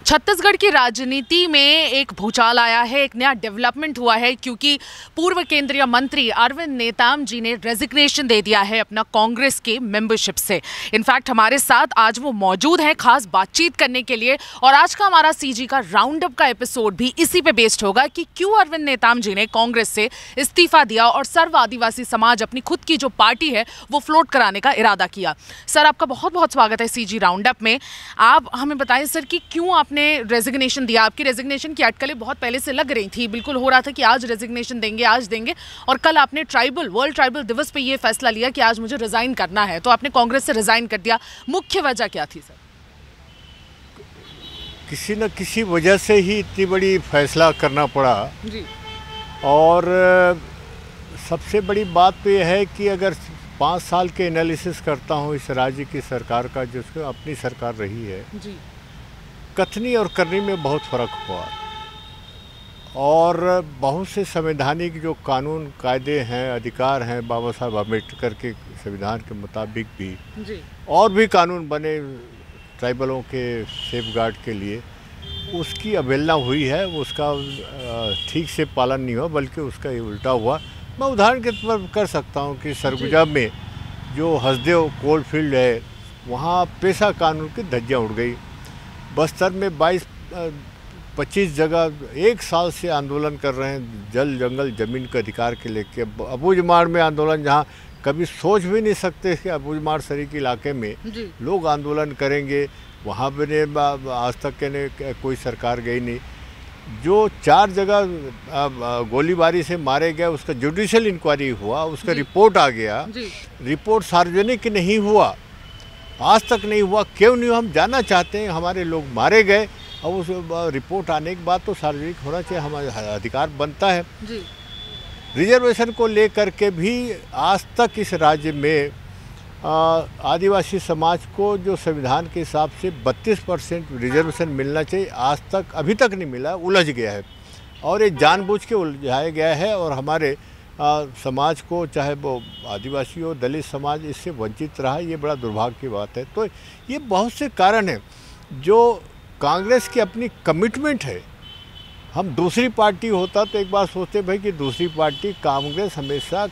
छत्तीसगढ़ की राजनीति में एक भूचाल आया है, एक नया डेवलपमेंट हुआ है क्योंकि पूर्व केंद्रीय मंत्री अरविंद नेताम जी ने रेजिग्नेशन दे दिया है अपना कांग्रेस के मेंबरशिप से। इनफैक्ट हमारे साथ आज वो मौजूद हैं खास बातचीत करने के लिए, और आज का हमारा सीजी का राउंड अप का एपिसोड भी इसी पे बेस्ड होगा कि क्यों अरविंद नेताम जी ने कांग्रेस से इस्तीफा दिया और सर्व आदिवासी समाज अपनी खुद की जो पार्टी है वो फ्लोट कराने का इरादा किया। सर, आपका बहुत बहुत स्वागत है सीजी राउंड अप में। आप हमें बताएं सर कि क्यों आपने रेजिग्नेशन दिया। आपकी रेजिग्नेशन की अटकलें बहुत पहले से लग रही थी, बिल्कुल हो रहा था कि आज रेजिग्नेशन देंगे, आज देंगे, और कल आपने वर्ल्ड ट्राइबल दिवस पे ये फैसला लिया कि आज मुझे रिजाइन करना है, तो आपने कांग्रेस से रिजाइन कर दिया। मुख्य वजह क्या थी सर? किसी न किसी वजह से ही इतनी बड़ी फैसला करना पड़ा जी। और सबसे बड़ी बात तो यह है कि अगर 5 साल के एनालिसिस करता हूँ इस राज्य की सरकार का, जिसको अपनी सरकार रही है जी, कथनी और करनी में बहुत फ़र्क हुआ, और बहुत से संवैधानिक जो कानून कायदे हैं, अधिकार हैं बाबा साहब अम्बेडकर के संविधान के मुताबिक भी जी, और भी कानून बने ट्राइबलों के सेफगार्ड के लिए, उसकी अवहेलना हुई है। उसका ठीक से पालन नहीं हुआ, बल्कि उसका ये उल्टा हुआ। मैं उदाहरण के तौर पर कर सकता हूँ कि सरगुजा में जो हसदेव कोल फील्ड है, वहाँ पेशा कानून की धज्जियाँ उड़ गई। बस्तर में 22-25 जगह 1 साल से आंदोलन कर रहे हैं जल जंगल ज़मीन के अधिकार के लेके। अबूझमाड़ में आंदोलन, जहाँ कभी सोच भी नहीं सकते कि अबूझमाड़ सरीक इलाके में लोग आंदोलन करेंगे, वहाँ पे आज तक के ने कोई सरकार गई नहीं। जो 4 जगह गोलीबारी से मारे गए, उसका जुडिशियल इंक्वायरी हुआ, उसका रिपोर्ट आ गया, रिपोर्ट सार्वजनिक नहीं हुआ, आज तक नहीं हुआ। क्यों नहीं हुआ हम जानना चाहते हैं। हमारे लोग मारे गए और उस रिपोर्ट आने के बाद तो सार्वजनिक होना चाहिए, हमारा अधिकार बनता है। रिजर्वेशन को लेकर के भी आज तक इस राज्य में आदिवासी समाज को जो संविधान के हिसाब से 32% रिजर्वेशन मिलना चाहिए, आज तक अभी तक नहीं मिला, उलझ गया है। और ये जानबूझ के उलझाया गया है, और हमारे समाज को, चाहे वो आदिवासी हो, दलित समाज, इससे वंचित रहा। ये बड़ा दुर्भाग्य की बात है। तो ये बहुत से कारण हैं जो कांग्रेस की अपनी कमिटमेंट है। हम दूसरी पार्टी होता तो एक बार सोचते भाई कि दूसरी पार्टी, कांग्रेस हमेशा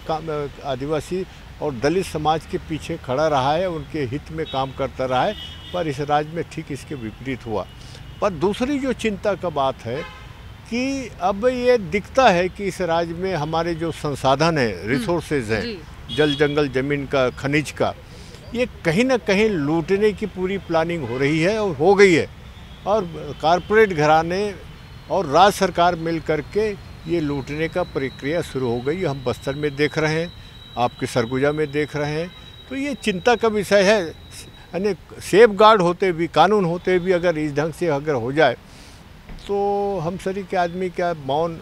आदिवासी और दलित समाज के पीछे खड़ा रहा है, उनके हित में काम करता रहा है, पर इस राज्य में ठीक इसके विपरीत हुआ। पर दूसरी जो चिंता का बात है कि अब ये दिखता है कि इस राज्य में हमारे जो संसाधन हैं, रिसोर्सेज हैं, जल जंगल ज़मीन का, खनिज का, ये कहीं ना कहीं लूटने की पूरी प्लानिंग हो रही है और हो गई है। और कॉरपोरेट घराने और राज्य सरकार मिल करके ये लूटने का प्रक्रिया शुरू हो गई। हम बस्तर में देख रहे हैं, आपके सरगुजा में देख रहे हैं। तो ये चिंता का विषय है। यानी सेफ गार्ड होते भी, कानून होते भी अगर इस ढंग से अगर हो जाए तो हम सभी के आदमी क्या मौन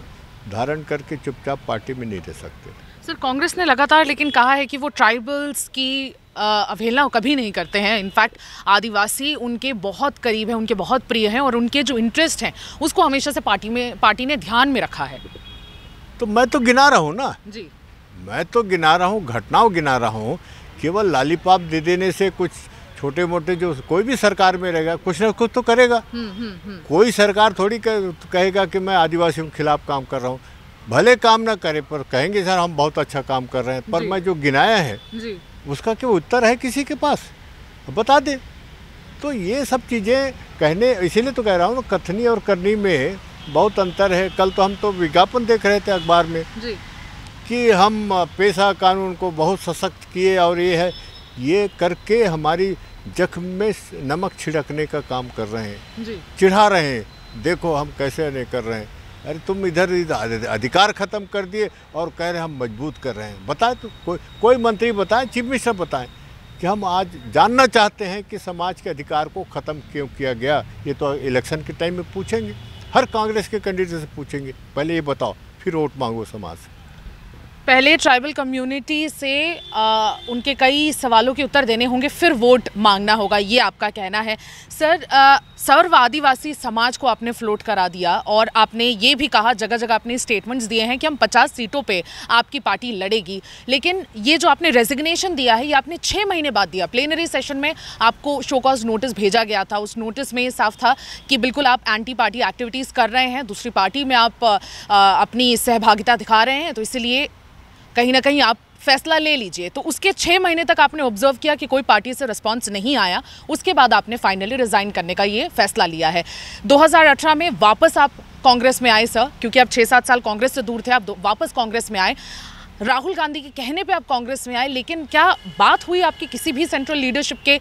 धारण करके चुपचाप पार्टी में नहीं रह सकते। सर, कांग्रेस ने लगातार लेकिन कहा है कि वो ट्राइबल्स की अवहेलना कभी नहीं करते हैं। इनफैक्ट आदिवासी उनके बहुत करीब हैं, उनके बहुत प्रिय हैं, और उनके जो इंटरेस्ट हैं उसको हमेशा से पार्टी ने ध्यान में रखा है। तो मैं तो गिना रहा हूँ ना जी, मैं तो गिना रहा हूँ, घटनाओं गिना रहा हूँ। केवल लालीपाप दे देने से कुछ छोटे मोटे, जो कोई भी सरकार में रहेगा कुछ ना कुछ तो करेगा। कोई सरकार थोड़ी कहेगा कि मैं आदिवासियों के खिलाफ काम कर रहा हूँ। भले काम ना करे पर कहेंगे सर हम बहुत अच्छा काम कर रहे हैं। पर मैं जो गिनाया है उसका क्या उत्तर है किसी के पास? बता दे। तो ये सब चीज़ें कहने, इसीलिए तो कह रहा हूँ ना, कथनी और करनी में बहुत अंतर है। कल तो हम तो विज्ञापन देख रहे थे अखबार में कि हम पेशा कानून को बहुत सशक्त किए, और ये है, ये करके हमारी जख्म में नमक छिड़कने का काम कर रहे हैं, चिढ़ा रहे हैं। देखो हम कैसे नहीं कर रहे हैं। अरे तुम इधर अधिकार ख़त्म कर दिए और कह रहे हैं हम मजबूत कर रहे हैं। बताए तो कोई मंत्री बताएं, चीफ मिनिस्टर बताएं कि हम आज जानना चाहते हैं कि समाज के अधिकार को ख़त्म क्यों किया गया। ये तो इलेक्शन के टाइम में पूछेंगे, हर कांग्रेस के कैंडिडेट से पूछेंगे, पहले ये बताओ, फिर वोट मांगो समाज से। पहले ट्राइबल कम्युनिटी से उनके कई सवालों के उत्तर देने होंगे, फिर वोट मांगना होगा, ये आपका कहना है। सर, सर्व आदिवासी समाज को आपने फ्लोट करा दिया और आपने ये भी कहा, जगह जगह आपने स्टेटमेंट्स दिए हैं कि हम 50 सीटों पे आपकी पार्टी लड़ेगी, लेकिन ये जो आपने रेजिग्नेशन दिया है ये आपने 6 महीने बाद दिया। प्लेनरी सेशन में आपको शो कॉज नोटिस भेजा गया था, उस नोटिस में साफ था कि बिल्कुल आप एंटी पार्टी एक्टिविटीज़ कर रहे हैं, दूसरी पार्टी में आप अपनी सहभागिता दिखा रहे हैं, तो इसलिए कहीं ना कहीं आप फैसला ले लीजिए। तो उसके 6 महीने तक आपने ऑब्जर्व किया कि कोई पार्टी से रिस्पांस नहीं आया, उसके बाद आपने फाइनली रिज़ाइन करने का ये फैसला लिया है। 2018 में वापस आप कांग्रेस में आए सर, क्योंकि आप 6-7 साल कांग्रेस से दूर थे, आप वापस कांग्रेस में आए। राहुल गांधी के कहने पे आप कांग्रेस में आए, लेकिन क्या बात हुई आपकी किसी भी सेंट्रल लीडरशिप के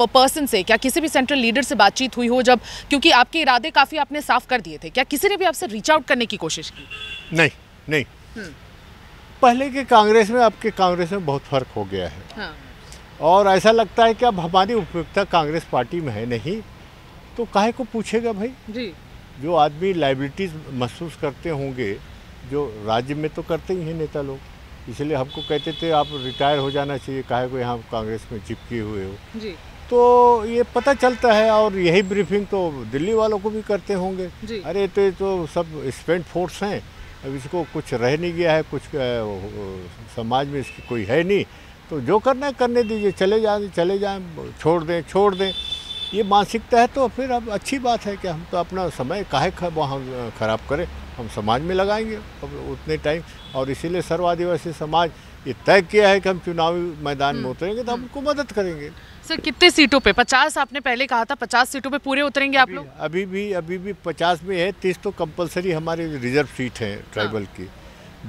पर्सन से? क्या किसी भी सेंट्रल लीडर से बातचीत हुई हो जब, क्योंकि आपके इरादे काफ़ी आपने साफ कर दिए थे, क्या किसी ने भी आपसे रीच आउट करने की कोशिश की? नहीं। पहले के कांग्रेस में आपके कांग्रेस में बहुत फर्क हो गया है। हाँ। और ऐसा लगता है कि अब हमारी उपयुक्तता कांग्रेस पार्टी में है नहीं, तो काहे को पूछेगा भाई जी। जो आदमी लाइबिलिटीज महसूस करते होंगे, जो राज्य में तो करते ही हैं नेता लोग, इसलिए हमको कहते थे आप रिटायर हो जाना चाहिए, काहे को यहाँ कांग्रेस में चिपके हुए हो जी। तो ये पता चलता है, और यही ब्रीफिंग तो दिल्ली वालों को भी करते होंगे जी। अरे तो ये तो सब स्पेंट फोर्स हैं, अब इसको कुछ रह नहीं गया है, कुछ समाज में इसकी कोई है नहीं, तो जो करना है करने दीजिए, चले जाएं, छोड़ दें। ये मानसिकता है तो फिर अब अच्छी बात है कि हम तो अपना समय काहे वहाँ ख़राब करें, हम समाज में लगाएंगे अब उतने टाइम। और इसीलिए सर्व आदिवासी समाज ये तय किया है कि हम चुनावी मैदान में उतरेंगे तो हम उनको मदद करेंगे। सर, कितने सीटों पे? 50 आपने पहले कहा था, 50 सीटों पे पूरे उतरेंगे आप लोग? अभी भी 50 में है, 30 तो कंपलसरी हमारे रिजर्व सीट है ट्राइबल की।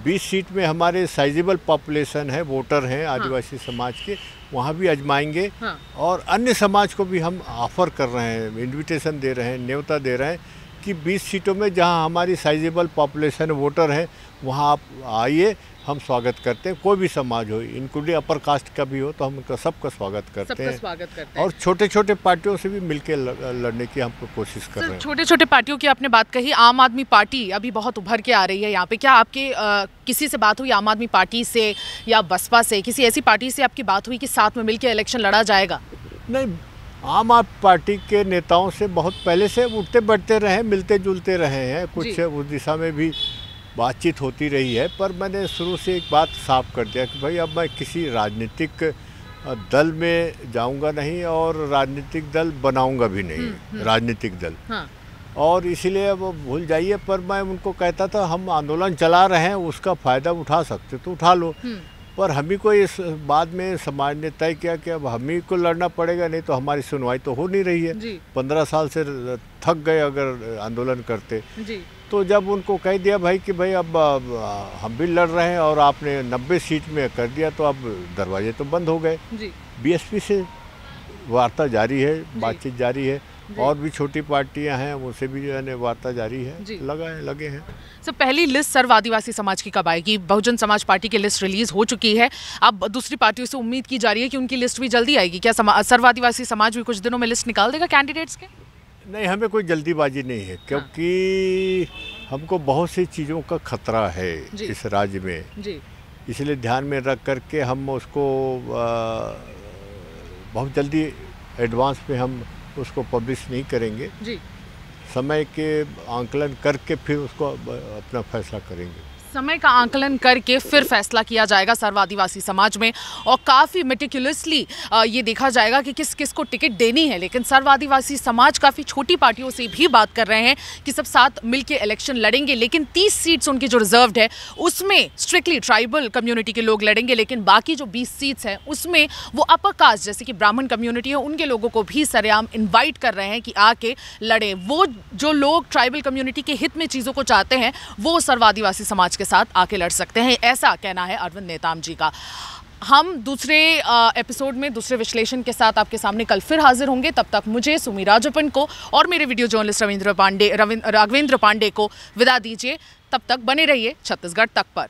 20 सीट में हमारे साइजेबल पॉपुलेशन है, वोटर हैं आदिवासी समाज के, वहाँ भी आजमाएंगे। और अन्य समाज को भी हम ऑफर कर रहे हैं, इन्विटेशन दे रहे हैं, न्योता दे रहे हैं कि 20 सीटों में जहाँ हमारी साइजेबल पॉपुलेशन वोटर है वहाँ आप आइए, हम स्वागत करते हैं। कोई भी समाज हो, इंक्लूडिंग अपर कास्ट का भी हो, तो हम उनका सबका स्वागत करते हैं। और छोटे पार्टियों से भी मिलकर लड़ने की हम कोशिश कर रहे हैं। छोटे पार्टियों की आपने बात कही, आम आदमी पार्टी अभी बहुत उभर के आ रही है यहाँ पे, क्या आपके किसी से बात हुई आम आदमी पार्टी से या बसपा से, किसी ऐसी पार्टी से आपकी बात हुई कि साथ में मिलकर इलेक्शन लड़ा जाएगा? नहीं, आम आदमी पार्टी के नेताओं से बहुत पहले से उठते बैठते रहे, मिलते जुलते रहे हैं, कुछ उस दिशा में भी बातचीत होती रही है। पर मैंने शुरू से एक बात साफ कर दिया कि भाई अब मैं किसी राजनीतिक दल में जाऊंगा नहीं और राजनीतिक दल बनाऊंगा भी नहीं, राजनीतिक दल। हाँ। और इसीलिए अब भूल जाइए। पर मैं उनको कहता था हम आंदोलन चला रहे हैं, उसका फ़ायदा उठा सकते तो उठा लो, पर हम ही को इस बाद में समाज ने तय किया कि अब हम ही को लड़ना पड़ेगा, नहीं तो हमारी सुनवाई तो हो नहीं रही है। 15 साल से थक गए अगर आंदोलन करते जी। तो जब उनको कह दिया भाई कि भाई अब हम भी लड़ रहे हैं और आपने 90 सीट में कर दिया, तो अब दरवाजे तो बंद हो गए। बीएसपी से वार्ता जारी है, बातचीत जारी है, और भी छोटी पार्टियां हैं उनसे भी वार्ता जारी है, लगे हैं। सर, पहली लिस्ट सर्व आदिवासी समाज की कब आएगी? बहुजन समाज पार्टी की लिस्ट रिलीज हो चुकी है, अब दूसरी पार्टियों से उम्मीद की जा रही है कि उनकी लिस्ट भी जल्दी आएगी। क्या सर्व आदिवासी समाज भी कुछ दिनों में लिस्ट निकाल देगा कैंडिडेट्स के? नहीं, हमें कोई जल्दीबाजी नहीं है, क्योंकि हमको बहुत सी चीज़ों का खतरा है इस राज्य में जी। इसलिए ध्यान में रख करके हम उसको बहुत जल्दी एडवांस में हम उसको पब्लिश नहीं करेंगे जी। समय के आंकलन करके फिर उसको अपना फैसला करेंगे। समय का आंकलन करके फिर फैसला किया जाएगा सर्व आदिवासी समाज में, और काफ़ी मेटिकुलसली ये देखा जाएगा कि किस किस को टिकट देनी है। लेकिन सर्व आदिवासी समाज काफ़ी छोटी पार्टियों से भी बात कर रहे हैं कि सब साथ मिलके इलेक्शन लड़ेंगे, लेकिन 30 सीट्स उनकी जो रिजर्व्ड है उसमें स्ट्रिक्टली ट्राइबल कम्युनिटी के लोग लड़ेंगे, लेकिन बाकी जो 20 सीट्स हैं उसमें वो अपर कास्ट जैसे कि ब्राह्मण कम्युनिटी है उनके लोगों को भी सरेआम इन्वाइट कर रहे हैं कि आके लड़ें। वो जो लोग ट्राइबल कम्युनिटी के हित में चीज़ों को चाहते हैं वो सर्व आदिवासी समाज के साथ आके लड़ सकते हैं, ऐसा कहना है अरविंद नेताम जी का। हम दूसरे एपिसोड में दूसरे विश्लेषण के साथ आपके सामने कल फिर हाजिर होंगे। तब तक मुझे सुमी राजप्पन को और मेरे वीडियो जर्नलिस्ट राघवेंद्र पांडे को विदा दीजिए। तब तक बने रहिए छत्तीसगढ़ तक पर।